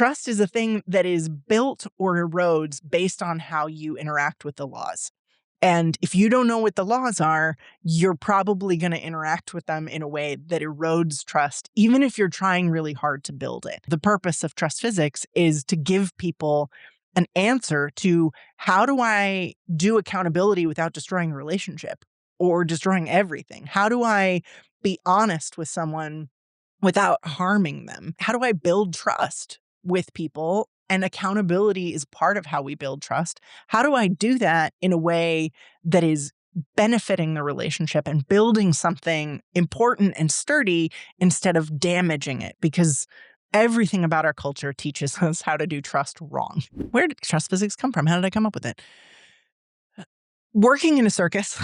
trust is a thing that is built or erodes based on how you interact with the laws. And if you don't know what the laws are, you're probably going to interact with them in a way that erodes trust, even if you're trying really hard to build it. The purpose of trust physics is to give people an answer to, how do I do accountability without destroying a relationship or destroying everything? How do I be honest with someone without harming them? How do I build trust with people? And accountability is part of how we build trust. How do I do that in a way that is benefiting the relationship and building something important and sturdy instead of damaging it? Because everything about our culture teaches us how to do trust wrong. Where did trust physics come from? How did I come up with it? Working in a circus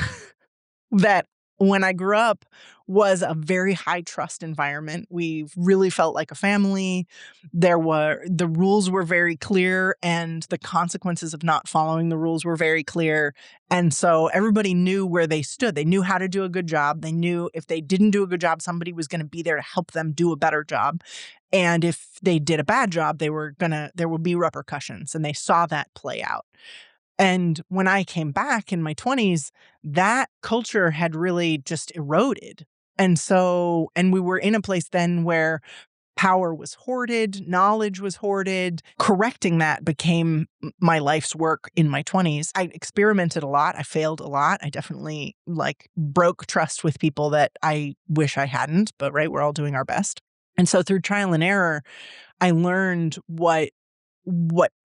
that, when I grew up, was a very high trust environment. We really felt like a family. The rules were very clear, and the consequences of not following the rules were very clear. And so everybody knew where they stood. They knew how to do a good job. They knew if they didn't do a good job, somebody was going to be there to help them do a better job. And if they did a bad job, there would be repercussions, and they saw that play out. And when I came back in my 20s, that culture had really just eroded. And we were in a place then where power was hoarded, knowledge was hoarded. Correcting that became my life's work in my 20s. I experimented a lot. I failed a lot. I definitely broke trust with people that I wish I hadn't, but right, we're all doing our best. And so through trial and error, I learned what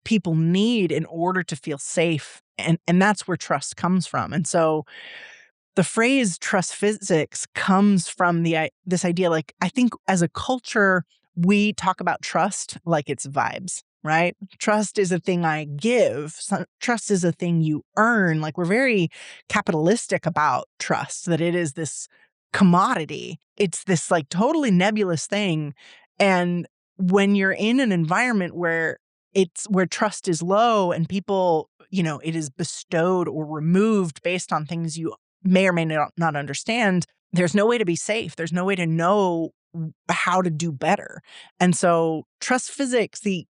people need in order to feel safe. And that's where trust comes from. And so the phrase trust physics comes from this idea, I think as a culture, we talk about trust like it's vibes, right? Trust is a thing I give. Trust is a thing you earn. We're very capitalistic about trust, that it is this commodity. It's this totally nebulous thing. And when you're in an environment where trust is low and people, it is bestowed or removed based on things you may or may not understand, there's no way to be safe. There's no way to know how to do better. And so trust physics, the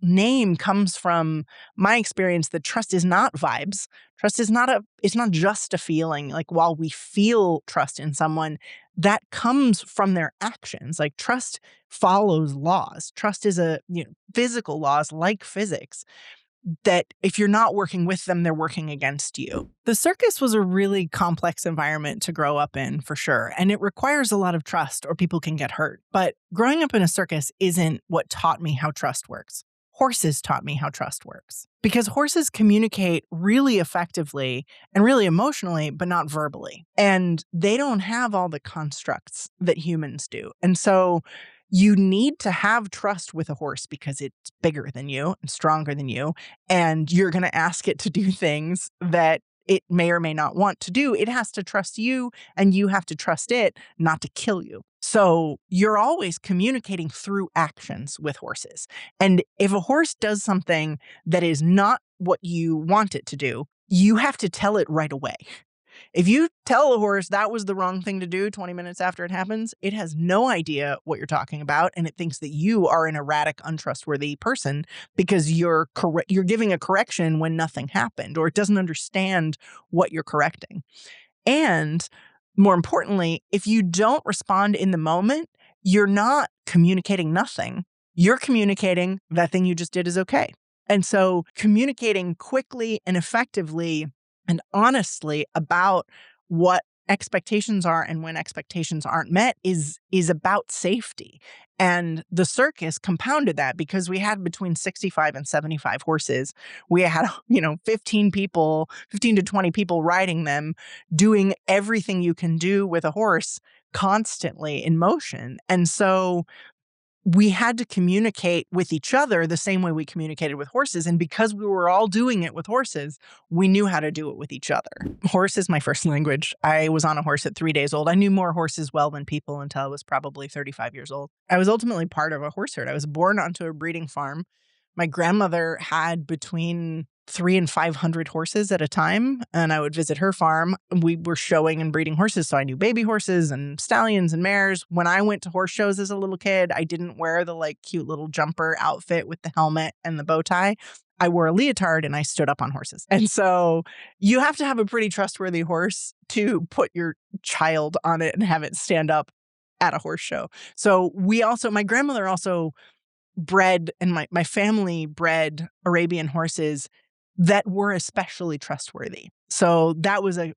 name comes from my experience that trust is not vibes. Trust is it's not just a feeling. While we feel trust in someone, that comes from their actions. Trust follows laws. Trust is physical laws like physics, that if you're not working with them, they're working against you. The circus was a really complex environment to grow up in, for sure. And it requires a lot of trust or people can get hurt. But growing up in a circus isn't what taught me how trust works. Horses taught me how trust works. Because horses communicate really effectively and really emotionally, but not verbally. And they don't have all the constructs that humans do. And so you need to have trust with a horse because it's bigger than you and stronger than you. And you're going to ask it to do things that it may or may not want to do. It has to trust you and you have to trust it not to kill you. So you're always communicating through actions with horses. And if a horse does something that is not what you want it to do, you have to tell it right away. If you tell a horse that was the wrong thing to do 20 minutes after it happens, it has no idea what you're talking about, and it thinks that you are an erratic, untrustworthy person because you're giving a correction when nothing happened, or it doesn't understand what you're correcting. And more importantly, if you don't respond in the moment, you're not communicating nothing. You're communicating that thing you just did is okay. And so communicating quickly and effectively and honestly about what expectations are and when expectations aren't met is about safety. And the circus compounded that because we had between 65 and 75 horses. We had, 15 to 20 people riding them, doing everything you can do with a horse constantly in motion. And so we had to communicate with each other the same way we communicated with horses. And because we were all doing it with horses, we knew how to do it with each other. Horse is my first language. I was on a horse at 3 days old. I knew more horses well than people until I was probably 35 years old. I was ultimately part of a horse herd. I was born onto a breeding farm. My grandmother had between 300 and 500 horses at a time, and I would visit her farm. We were showing and breeding horses, so I knew baby horses and stallions and mares. When I went to horse shows as a little kid, I didn't wear the like cute little jumper outfit with the helmet and the bow tie. I wore a leotard and I stood up on horses. And so you have to have a pretty trustworthy horse to put your child on it and have it stand up at a horse show. So my grandmother also bred, and my family bred Arabian horses that were especially trustworthy. So that was a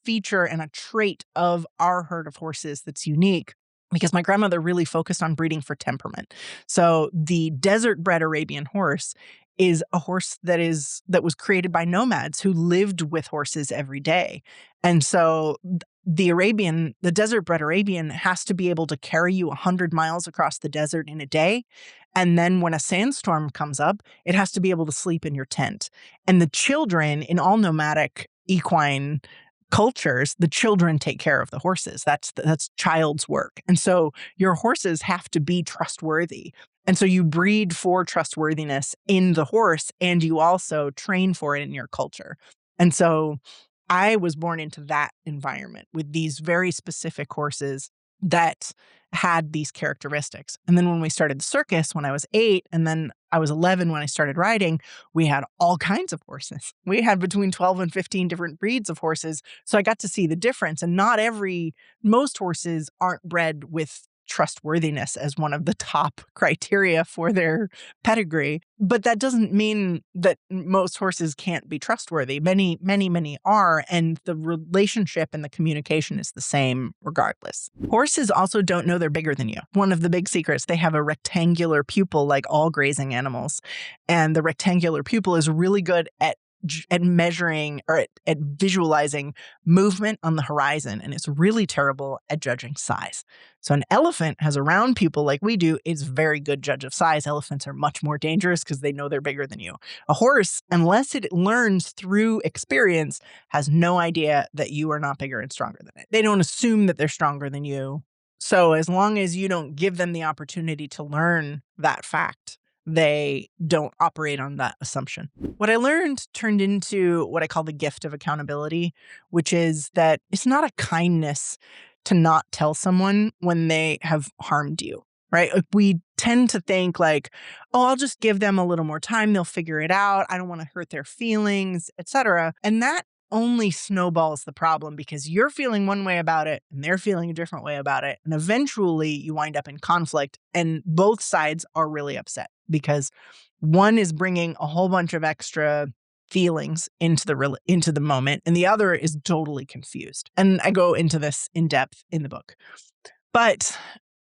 feature and a trait of our herd of horses that's unique, because my grandmother really focused on breeding for temperament. So the desert bred Arabian horse is a horse that was created by nomads who lived with horses every day. And so the desert bred Arabian has to be able to carry you 100 miles across the desert in a day. And then when a sandstorm comes up, it has to be able to sleep in your tent. And the children in all nomadic equine cultures, the children take care of the horses. That's child's work. And so your horses have to be trustworthy. And so you breed for trustworthiness in the horse, and you also train for it in your culture. And so I was born into that environment with these very specific horses that had these characteristics. And then when we started the circus when I was 8, and then I was 11 when I started riding, we had all kinds of horses. We had between 12 and 15 different breeds of horses. So I got to see the difference. And most horses aren't bred with trustworthiness as one of the top criteria for their pedigree. But that doesn't mean that most horses can't be trustworthy. Many, many, many are. And the relationship and the communication is the same regardless. Horses also don't know they're bigger than you. One of the big secrets, they have a rectangular pupil like all grazing animals. And the rectangular pupil is really good at measuring or at visualizing movement on the horizon, and it's really terrible at judging size. So an elephant has a round pupil like we do. It's a very good judge of size. Elephants are much more dangerous because they know they're bigger than you. A horse, unless it learns through experience, has no idea that you are not bigger and stronger than it. They don't assume that they're stronger than you. So as long as you don't give them the opportunity to learn that fact, they don't operate on that assumption. What I learned turned into what I call the gift of accountability, which is that it's not a kindness to not tell someone when they have harmed you, right? Like we tend to think like, oh, I'll just give them a little more time. They'll figure it out. I don't want to hurt their feelings, etc. And that only snowballs the problem because you're feeling one way about it and they're feeling a different way about it. And eventually you wind up in conflict and both sides are really upset because one is bringing a whole bunch of extra feelings into the moment and the other is totally confused. And I go into this in depth in the book. But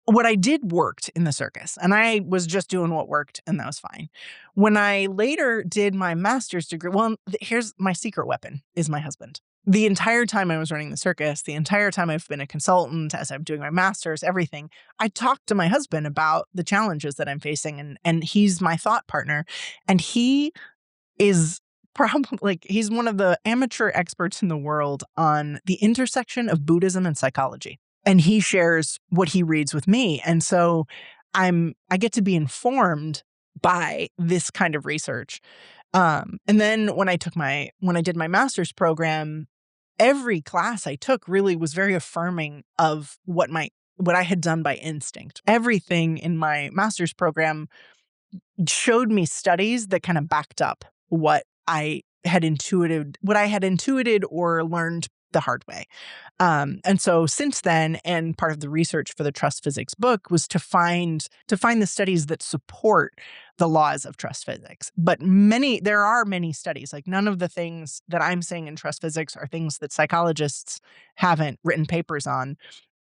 what I did worked in the circus, and I was just doing what worked, and that was fine. When I later did my master's degree, well, here's my secret weapon is my husband. The entire time I was running the circus, the entire time I've been a consultant, as I'm doing my master's, everything, I talked to my husband about the challenges that I'm facing, and he's my thought partner, and he is probably he's one of the amateur experts in the world on the intersection of Buddhism and psychology. And he shares what he reads with me. And so I get to be informed by this kind of research. And then when I did my master's program, every class I took really was very affirming of what I had done by instinct. Everything in my master's program showed me studies that kind of backed up what I had intuited or learned the hard way. And so since then, and part of the research for the trust physics book was to find the studies that support the laws of trust physics. But there are many studies, like none of the things that I'm saying in trust physics are things that psychologists haven't written papers on.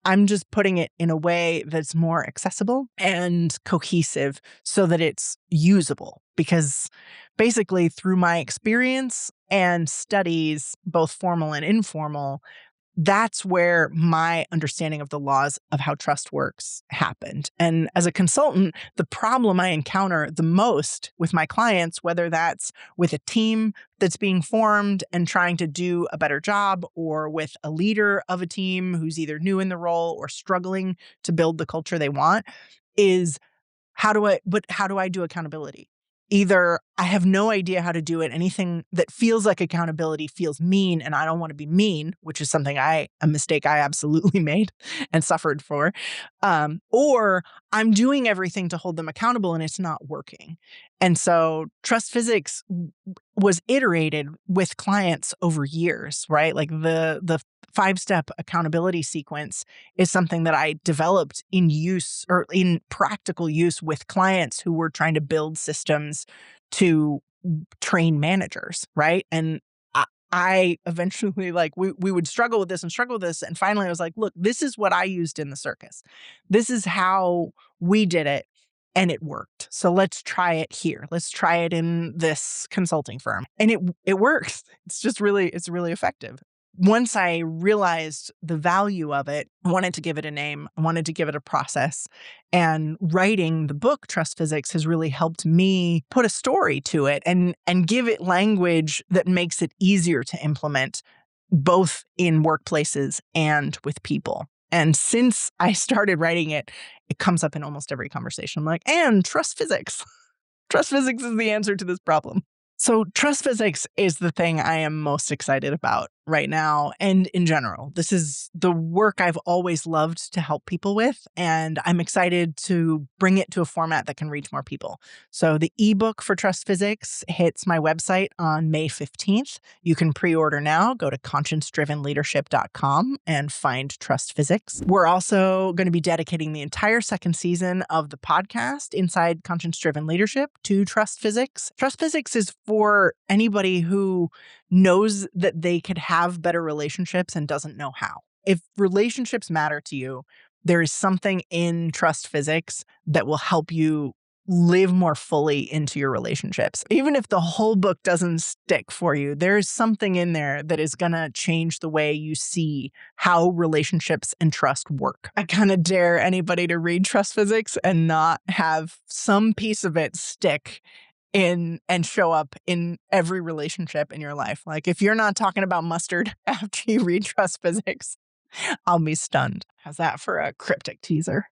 I'm just putting it in a way that's more accessible and cohesive so that it's usable. Because basically through my experience and studies, both formal and informal, that's where my understanding of the laws of how trust works happened. And as a consultant, the problem I encounter the most with my clients, whether that's with a team that's being formed and trying to do a better job, or with a leader of a team who's either new in the role or struggling to build the culture they want, is how do I do accountability? either I have no idea how to do it. Anything that feels like accountability feels mean, and I don't want to be mean, which is a mistake I absolutely made and suffered for. Or I'm doing everything to hold them accountable and it's not working. And so trust physics was iterated with clients over years, right? Like the 5-step accountability sequence is something that I developed in use or in practical use with clients who were trying to build systems to train managers, right? And I eventually, like, we would struggle with this and struggle with this. And finally I was like, look, this is what I used in the circus. This is how we did it. And it worked. So let's try it here. Let's try it in this consulting firm. And it works. It's really effective. Once I realized the value of it, I wanted to give it a name. I wanted to give it a process. And writing the book, Trust Physics, has really helped me put a story to it and give it language that makes it easier to implement, both in workplaces and with people. And since I started writing it, it comes up in almost every conversation. I'm like, and trust physics. Trust physics is the answer to this problem. So trust physics is the thing I am most excited about right now and in general. This is the work I've always loved to help people with, and I'm excited to bring it to a format that can reach more people. So the ebook for Trust Physics hits my website on May 15th. You can pre-order now. Go to conscience-drivenleadership.com and find Trust Physics. We're also going to be dedicating the entire second season of the podcast Inside Conscience Driven Leadership to Trust Physics. Trust Physics is for anybody who knows that they could have better relationships and doesn't know how. If relationships matter to you, there is something in trust physics that will help you live more fully into your relationships. Even if the whole book doesn't stick for you, there is something in there that is going to change the way you see how relationships and trust work. I kind of dare anybody to read Trust Physics and not have some piece of it stick in and show up in every relationship in your life. Like, if you're not talking about mustard after you read Trust Physics, I'll be stunned. How's that for a cryptic teaser?